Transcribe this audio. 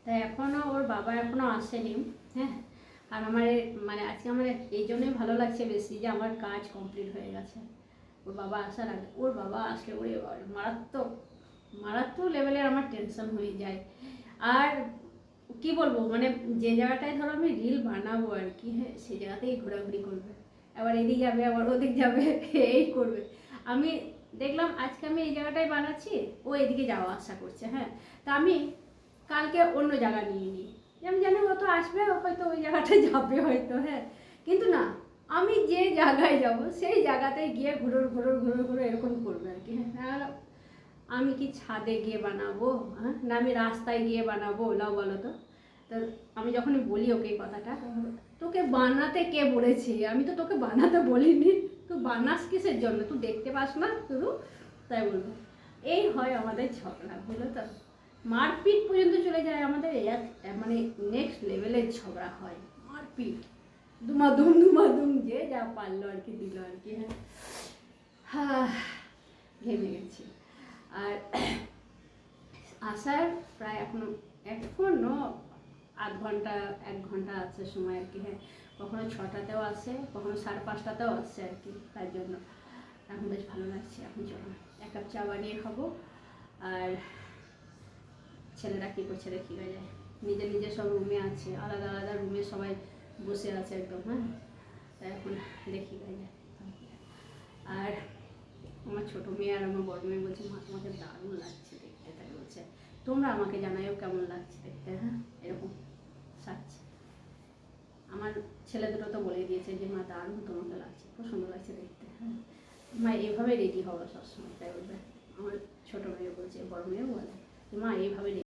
তাই এখনও ওর বাবা এখনও আসেনি। হ্যাঁ, আর আমার মানে আজকে আমার এই জন্যই ভালো লাগছে বেশি যে আমার কাজ কমপ্লিট হয়ে গেছে। ওর বাবা আসার আগে, ওর বাবা আসলে ওরে মারাত্মক মারাত্মক লেভেলের আমার টেনশন হয়ে যায়। আর কি বলবো, মানে যে জায়গাটায় ধরো আমি রিল বানাবো আর কি, হ্যাঁ, সেই জায়গাতেই ঘোরাঘুরি করবে, আবার এদিক যাবে আবার ওদিক যাবে, এই করবে। আমি দেখলাম আজকে আমি এই জায়গাটায় বানাচ্ছি, ও এদিকে যাওয়া আসা করছে। হ্যাঁ, তা আমি কালকে অন্য জায়গা নিয়ে নিই, আমি জানি ও তো আসবে, ও হয়তো ওই জায়গাটায় যাবে হয়তো। হ্যাঁ, কিন্তু না, আমি যে জায়গায় যাব সেই জায়গাতে গিয়ে ঘুরোর ঘুরোর ঘুরোর ঘুরো এরকম করবে আর কি। হ্যাঁ, আমি কি ছাদে গিয়ে বানাবো, হ্যাঁ, না আমি রাস্তায় গিয়ে বানাবো, লাও বলো তো। তো আমি যখনই বলি ওকে এই কথাটা, তোকে বানাতে কে বলেছে, আমি তো তোকে বানাতে বলিনি, তুই বানাস কিসের জন্য, তুই দেখতে পাস না শুধু, তাই বলবো। এই হয় আমাদের ঝগড়া, বুঝলো তো, মারপিট পর্যন্ত চলে যায় আমাদের, মানে নেক্সট লেভেলের ঝগড়া হয়, মারপিট, দুমাদুম যে যা পারলো আর কি দিল আর কি। হ্যাঁ, ঘেমে গেছি। আর আসার প্রায় এখনো আধ ঘন্টা 1 ঘন্টা আছে সময় আর কি। হ্যাঁ, কখনো 6টাতেও আসে, কখনো 5:30টাতেও আসছে আর কি, তার জন্য এখন বেশ ভালো লাগছে। এখন চলো 1 কাপ চা বানিয়ে খাবো। আর ছেলেরা কী করছে দেখি যায়, নিজে নিজে সব রুমে আছে, আলাদা আলাদা রুমে সবাই বসে আছে একদম। হ্যাঁ, তাই এখন দেখি যায়। আর আমার ছোটো মেয়ে আর আমার বড় মেয়ে বলছে, মা তোমাকে দারুণ লাগছে দেখতে, তাই বলছে তোমরা আমাকে জানাইও কেমন লাগছে দেখতে। হ্যাঁ, এরকম সাজছে। আমার ছেলে দুটো তো বলে দিয়েছে যে মা দারুণ তোমাকে লাগছে, খুব সুন্দর লাগছে দেখতে। হ্যাঁ, মা এইভাবে রেডি হবো সবসময়, তাই বলবে। আমার ছোটো মেয়ে বলছে, বড় মেয়েও বলে যে মা এইভাবে